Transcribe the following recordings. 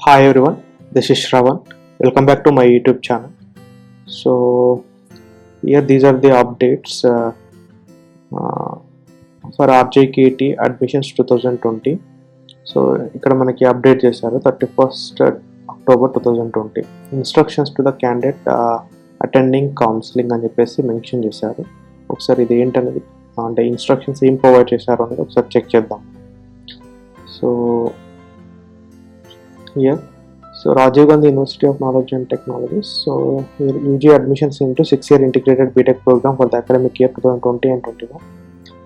Hi everyone, this is Shravan. Welcome back to my YouTube channel. So here these are the updates uh, for RJKT admissions 2020. So ఇక్కడ మనకి update చేశారు 31st October 2020 instructions to the candidate attending counselling అని చెప్పేసి mention చేశారు. ఒకసారి ఇది ఏంటనేది అంటే ఇన్స్ట్రక్షన్స్ ఏం ప్రొవైడ్ చేశారు అనేది ఒకసారి చెక్ చేద్దాం. So here so Rajiv Gandhi University of Knowledge and Technologies. So here UG admissions into 6-year integrated BTech program for the academic year 2020 and 21.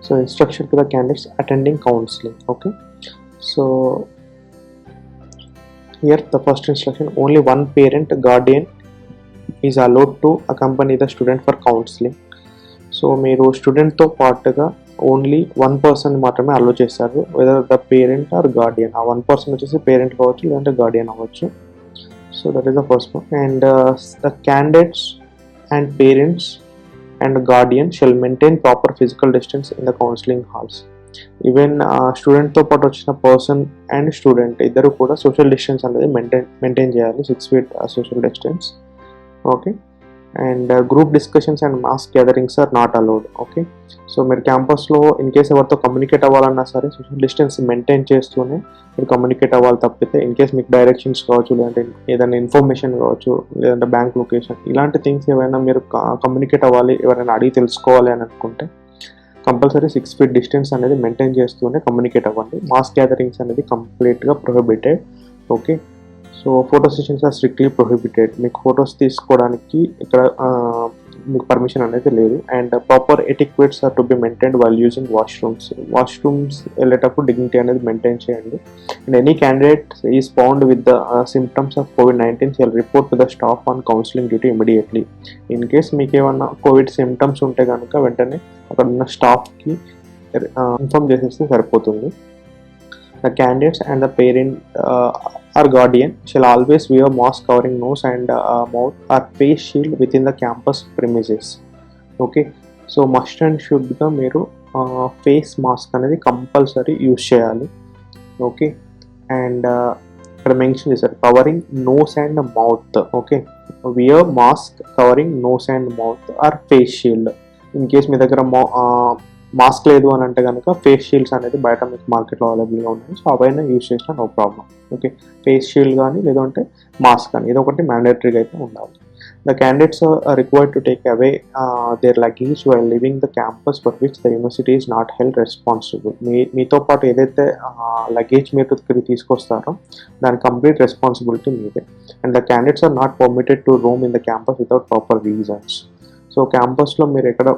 So instruction to the candidates attending counseling. Okay. So here the first instruction, only one parent guardian is allowed to accompany the student for counseling. So మీరు స్టూడెంట్తో పాటుగా only one person మాత్రమే allow చేస్తారు, whether the parent or guardian. ఆ one person వచ్చేసి parent కావచ్చు లేదంటే guardian అవ్వచ్చు. So that is the first one. And the candidates and parents and guardian shall maintain proper physical distance in the counselling halls. Even స్టూడెంట్తో పాటు వచ్చిన person and student ఇద్దరు కూడా సోషల్ డిస్టెన్స్ అనేది మెయింటైన్ చేయాలి, 6 feet social distance. Okay. And group discussions and mass gatherings are not allowed. Okay. So మీరు క్యాంపస్లో in case ఎవరితో కమ్యూనికేట్ అవ్వాలన్నా సరే సోషల్ డిస్టెన్స్ మెయింటైన్ చేస్తూనే మీరు కమ్యూనికేట్ అవ్వాలి. తప్పితే ఇన్ కేస్ మీకు డైరెక్షన్స్ కావచ్చు, లేదంటే ఏదైనా ఇన్ఫర్మేషన్ కావచ్చు, లేదంటే బ్యాంక్ లొకేషన్ ఇలాంటి థింగ్స్ ఏవైనా మీరు కమ్యూనికేట్ అవ్వాలి, ఎవరైనా అడిగి తెలుసుకోవాలి అని అనుకుంటే కంపల్సరీ 6 feet డిస్టెన్స్ అనేది మెయింటైన్ చేస్తూనే కమ్యూనికేట్ అవ్వండి. మాస్ గ్యాదరింగ్స్ అనేది కంప్లీట్గా prohibited. Okay. So photo sessions are strictly prohibited. మీకు ఫొటోస్ తీసుకోవడానికి ఇక్కడ మీకు పర్మిషన్ అనేది లేదు. And proper etiquettes are to be maintained while using washrooms వెళ్ళేటప్పుడు డిగ్నిటీ అనేది మెయింటైన్ చేయండి. And any candidate is found with the symptoms of COVID-19 shall report to the staff on counselling duty immediately. In case మీకు ఏమన్నా Covid symptoms ఉంటే కనుక వెంటనే అక్కడ ఉన్న స్టాఫ్కి ఇన్ఫార్మ్ చేసేస్తే సరిపోతుంది. The candidates and the parent or guardian shall always wear mask covering nose and mouth or face shield within the campus premises. Okay. So must and should గా మీరు ఫేస్ మాస్క్ అనేది కంపల్సరీ యూజ్ చేయాలి. Okay. And ఇక్కడ mention చేశారు covering nose and mouth. Okay. Wear mask covering nose and mouth or face shield. In case మీ దగ్గర mask లేదు అని అంటే కనుక ఫేస్ షీల్డ్స్ అనేది బయట మీకు మార్కెట్లో అవైలబుల్గా ఉన్నాయి. సో అవైనా యూజ్ చేసినా no problem. Okay. Face shield కానీ లేదంటే మాస్క్ కానీ ఏదో ఒకటి మ్యాండేటరీగా అయితే ఉండాలి. The candidates are required to take away their luggage while leaving the campus for which the university is not held responsible. మీతో పాటు ఏదైతే లగేజ్ మీరు తీసుకొస్తారో దాని కంప్లీట్ రెస్పాన్సిబిలిటీ మీదే. And the candidates are not permitted to roam in the campus without proper reasons. So క్యాంపస్లో మీరు ఎక్కడ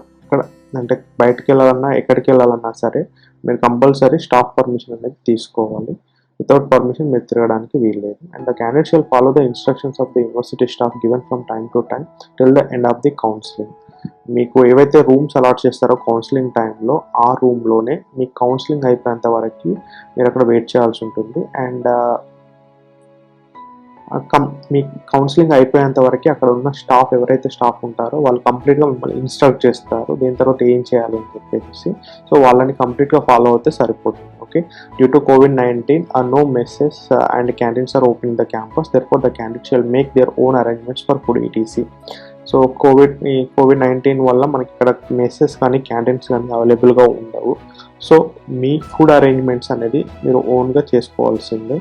అంటే బయటకు వెళ్ళాలన్నా ఎక్కడికి వెళ్ళాలన్నా సరే మీరు కంపల్సరీ స్టాఫ్ పర్మిషన్ అనేది తీసుకోవాలి. వితౌట్ పర్మిషన్ మీరు తిరగడానికి వీల్లేదు. And the candidate shall follow the instructions of the university staff given from time to time till the end of the counselling. మీకు ఏవైతే రూమ్స్ అలాట్ చేస్తారో కౌన్సిలింగ్ టైంలో ఆ రూమ్లోనే మీకు కౌన్సిలింగ్ అయిపోయేంత వరకు మీరు అక్కడ వెయిట్ చేయాల్సి ఉంటుంది. అండ్ మీ కౌన్సిలింగ్ అయిపోయేంత వరకు అక్కడ ఉన్న స్టాఫ్ ఎవరైతే స్టాఫ్ ఉంటారో వాళ్ళు కంప్లీట్గా మిమ్మల్ని ఇన్స్ట్రక్ట్ చేస్తారు దీని తర్వాత ఏం చేయాలి అని చెప్పేసి. సో వాళ్ళని కంప్లీట్గా ఫాలో అవుతే సరిపోతుంది. Okay. Due to COVID-19 no messes and canteens are open in the campus. Therefore the candidates shall make their own arrangements for food etc. So COVID-19 వల్ల మనకి ఇక్కడ మెస్సెస్ కానీ క్యాంటీన్స్ కానీ అవైలబుల్గా ఉండవు. సో మీ ఫుడ్ అరేంజ్మెంట్స్ అనేది మీరు ఓన్గా చేసుకోవాల్సిందే.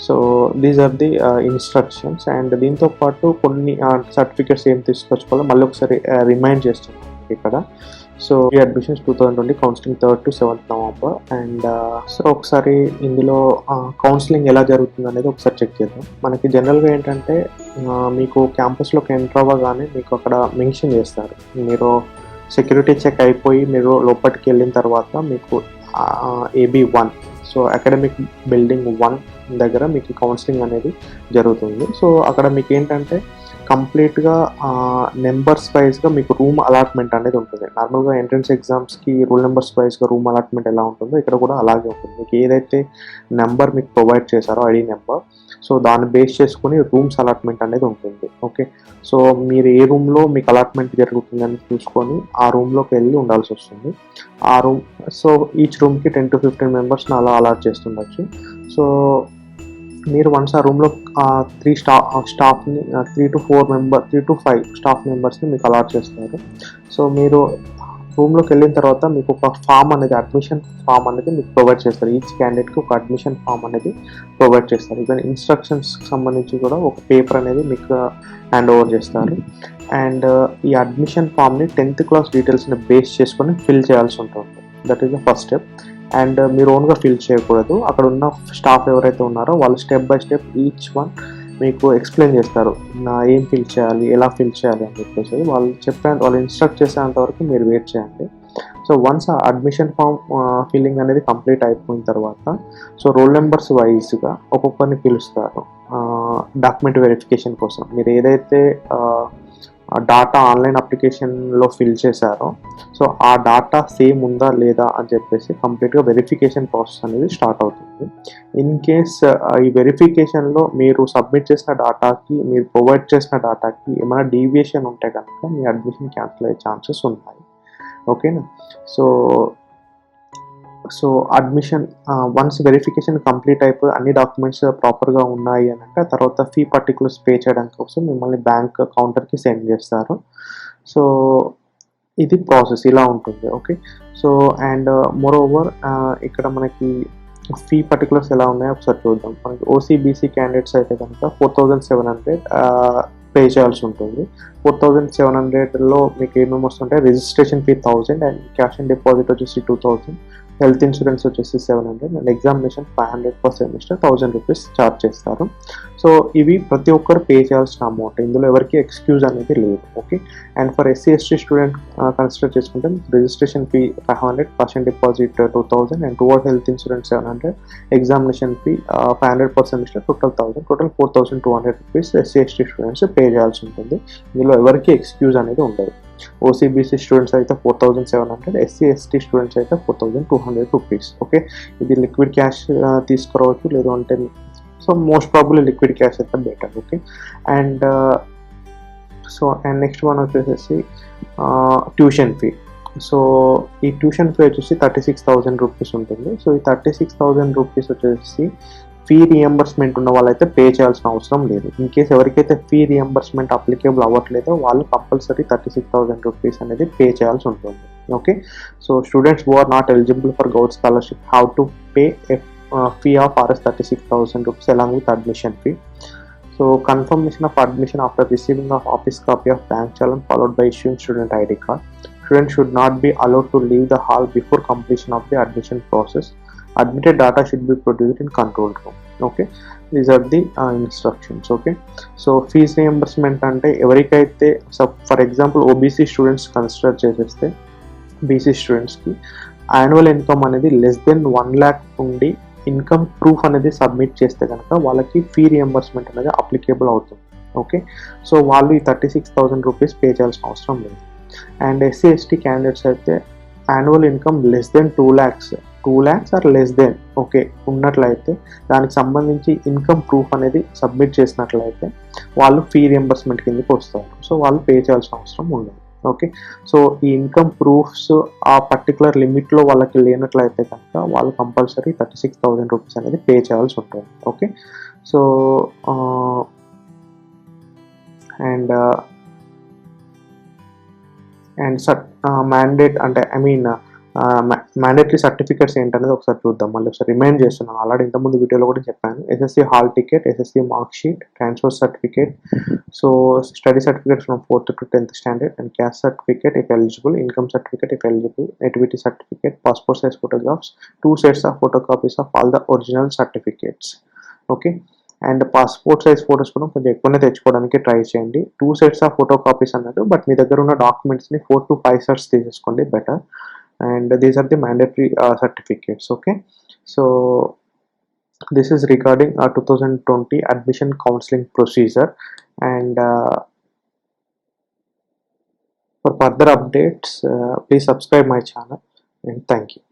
So these are the instructions. And దీంతో పాటు కొన్ని సర్టిఫికేట్స్ ఏం తీసుకొచ్చుకోవాలో మళ్ళీ ఒకసారి రిమైండ్ చేస్తున్నాను ఇక్కడ. సో ఈ admissions 2020 counselling 3rd to 7th November. And so ఒకసారి ఇందులో కౌన్సిలింగ్ ఎలా జరుగుతుంది అనేది ఒకసారి చెక్ చేద్దాం. మనకి జనరల్గా ఏంటంటే మీకు క్యాంపస్లోకి ఎంటర్ అవ్వగానే మీకు అక్కడ మెన్షన్ చేస్తారు, మీరు సెక్యూరిటీ చెక్ అయిపోయి మీరు లోపలికి వెళ్ళిన తర్వాత మీకు AB1 సో అకాడమిక్ బిల్డింగ్ 1 దగ్గర మీకు కౌన్సిలింగ్ అనేది జరుగుతుంది. సో అక్కడ మీకు ఏంటంటే కంప్లీట్గా నెంబర్స్ వైజ్గా మీకు రూమ్ అలాట్మెంట్ అనేది ఉంటుంది. నార్మల్గా ఎంట్రన్స్ ఎగ్జామ్స్కి రూల్ నెంబర్స్ వైజ్గా రూమ్ అలాట్మెంట్ ఎలా ఉంటుందో ఇక్కడ కూడా అలాగే ఉంటుంది. మీకు ఏదైతే నెంబర్ మీకు ప్రొవైడ్ చేశారో ఐడి నెంబర్, సో దాన్ని బేస్ చేసుకుని రూమ్స్ అలాట్మెంట్ అనేది ఉంటుంది. ఓకే. సో మీరు ఏ రూమ్లో మీకు అలాట్మెంట్ జరుగుతుందని చూసుకొని ఆ రూమ్లోకి వెళ్ళి ఉండాల్సి వస్తుంది. ఆ రూమ్ సో ఈచ్ రూమ్కి 10 to 15 మెంబర్స్ని అలా అలాట్ చేస్తుండొచ్చు. సో మీరు వన్స్ ఆ రూమ్లో 3 to 5 స్టాఫ్ మెంబర్స్ని మీకు అలాట్ చేస్తారు. సో మీరు రూమ్లోకి వెళ్ళిన తర్వాత మీకు ఒక ఫామ్ అనేది, అడ్మిషన్ ఫామ్ అనేది మీకు ప్రొవైడ్ చేస్తారు. ఈచ్ క్యాండిడేట్కి ఒక అడ్మిషన్ ఫామ్ అనేది ప్రొవైడ్ చేస్తారు. ఈవెన్ ఇన్స్ట్రక్షన్స్కి సంబంధించి కూడా ఒక పేపర్ అనేది మీకు హ్యాండ్ ఓవర్ చేస్తారు. అండ్ ఈ అడ్మిషన్ ఫామ్ని 10th క్లాస్ డీటెయిల్స్ని బేస్ చేసుకొని ఫిల్ చేయాల్సి ఉంటుంది. That is the first step. And మీరు ఓన్గా ఫిల్ చేయకూడదు. అక్కడ ఉన్న స్టాఫ్ ఎవరైతే ఉన్నారో వాళ్ళు step by step each one మీకు ఎక్స్ప్లెయిన్ చేస్తారు, ఏం ఫిల్ చేయాలి, ఎలా ఫిల్ చేయాలి అని చెప్పేసి వాళ్ళు ఇన్స్ట్రక్ట్ చేసేంత వరకు మీరు వెయిట్ చేయండి. సో వన్స్ ఆ అడ్మిషన్ ఫామ్ ఫిల్లింగ్ అనేది కంప్లీట్ అయిపోయిన తర్వాత సో రోల్ నెంబర్స్ వైజ్గా ఒక్కొక్కరిని పిలుస్తారు డాక్యుమెంట్ వెరిఫికేషన్ కోసం. మీరు ఏదైతే డాటా ఆన్లైన్ అప్లికేషన్లో ఫిల్ చేశారో సో ఆ డాటా సేమ్ ఉందా లేదా అని చెప్పేసి కంప్లీట్గా వెరిఫికేషన్ ప్రాసెస్ అనేది స్టార్ట్ అవుతుంది. ఇన్ కేస్ ఈ వెరిఫికేషన్లో మీరు సబ్మిట్ చేసిన డాటాకి, మీరు ప్రొవైడ్ చేసిన డాటాకి ఏమైనా డీవియేషన్ ఉంటే కనుక మీ అడ్మిషన్ క్యాన్సిల్ అయ్యే ఛాన్సెస్ ఉన్నాయి. ఓకేనా? So admission once verification complete అయిపోయి అన్ని డాక్యుమెంట్స్ ప్రాపర్గా ఉన్నాయి అని అంటే తర్వాత ఫీ పర్టికులర్స్ పే చేయడానికి కోసం మిమ్మల్ని బ్యాంక్ కౌంటర్కి సెండ్ చేస్తారు. సో ఇది ప్రాసెస్ ఇలా ఉంటుంది. Okay. So and more over ఇక్కడ మనకి ఫీ పర్టికులర్స్ ఎలా ఉన్నాయో ఒకసారి చూద్దాం. మనకి ఓసీబీసీ క్యాండిడేట్స్ అయితే కనుక 4,700 పే చేయాల్సి ఉంటుంది. 4,700లో మీకు ఏమేమి వస్తుంటాయి, registration fee 1,000 and cash and deposit వచ్చేసి 2,000, హెల్త్ ఇన్సూరెన్స్ వచ్చేసి 700 and examination 500 per semester 1,000 rupees charge చేస్తారు. సో ఇవి ప్రతి ఒక్కరు పే చేయాల్సిన అమౌంట్, ఇందులో ఎవరికి ఎక్స్క్యూజ్ అనేది లేదు. Okay. And for SC ST student consider చేసుకుంటే registration fee 500, cash and deposit 2,000 and towards health insurance 700, examination fee 500 per semester total 4,200 rupees SC ST students pay చేయాల్సి ఉంటుంది. ఇందులో ఎవరికి ఎక్స్క్యూజ్ అనేది ఉండదు. ఓసీబీసీ స్టూడెంట్స్ అయితే 4,700, ఎస్సీ ఎస్టీ స్టూడెంట్స్ అయితే 4,200 rupees. Okay. ఇది లిక్విడ్ క్యాష్ తీసుకురావచ్చు, లేదు అంటే so most probably liquid cash అయితే better. Okay. And next one వచ్చేసి ట్యూషన్ ఫీ. సో ఈ ట్యూషన్ ఫీ వచ్చేసి 36,000 రూపీస్ ఉంటుంది. సో ఈ 36,000 రూపీస్ వచ్చేసి ఫీ రియంబర్స్మెంట్ ఉన్న వాళ్ళైతే పే చేయాల్సిన అవసరం లేదు. ఇన్ కేస్ ఎవరికైతే ఫీ రియంబర్స్మెంట్ అప్లికేబుల్ అవ్వట్లేదో వాళ్ళు కంపల్సరీ 36,000 రూపీస్ అనేది పే చేయాల్సి ఉంటుంది. Okay. So students who are not eligible for govt scholarship have to pay a fee of Rs 36,000 rupees along with admission fee. So confirmation of admission after receiving of office copy of bank challan followed by issuing student ID card. Students should not be allowed to leave the hall before completion of the admission process. Admitted data should be produced in control room. Okay. These are the instructions. Okay. So fees reimbursement ante evarikaithe for example OBC students consider cheseste BC students ki annual income అనేది less than 1 lakh ఉండి income proof అనేది submit చేస్తే కనుక వాళ్ళకి fee reimbursement అనేది applicable అవుతుంది. Okay. So వాళ్ళు ఈ 36,000 రూపీస్ పే చేయాల్సిన అవసరం లేదు. అండ్ ఎస్సీ ఎస్టీ క్యాండిడేట్స్ అయితే annual income less than 2 lakhs or less than okay ఉన్నట్లయితే దానికి సంబంధించి ఇన్కమ్ ప్రూఫ్ అనేది సబ్మిట్ చేసినట్లయితే వాళ్ళు ఫీ రియంబర్స్మెంట్ కిందకి వస్తారు. సో వాళ్ళు పే చేయాల్సిన అవసరం ఉండదు. ఓకే. సో ఈ ఇన్కమ్ ప్రూఫ్స్ ఆ పర్టికులర్ లిమిట్లో వాళ్ళకి లేనట్లయితే కనుక వాళ్ళు కంపల్సరీ 36,000 రూపీస్ అనేది పే చేయాల్సి ఉంటుంది. ఓకే. సో అండ్ మ్యాండేట్ అంటే మ్యాండేటరీ సర్టిఫికేట్స్ ఏంటనేది ఒకసారి చూద్దాం. మళ్ళీ ఒకసారి రిమైండ్ చేస్తున్నాను, ఆల్రెడీ ఇంతకుముందు వీడియోలో కూడా చెప్పాను. SSC hall ticket, SSC mark sheet, transfer certificate, so study certificate from 4th to 10th standard and caste certificate if eligible, income certificate if eligible, nativity certificate, passport size photographs, 2 sets of photocopies of all the original certificates. Okay. And passport size photos కూడా కొంచెం ఎక్కువనే తెచ్చుకోవడానికి try చేయండి. 2 sets of photo copies అన్నట్టు, but మీ దగ్గర ఉన్న డాక్యుమెంట్స్ని 4 to 5 sets తీసేసుకోండి better. And these are the mandatory certificates. Okay. So this is regarding 2020 admission counseling procedure. And for further updates please subscribe my channel and thank you.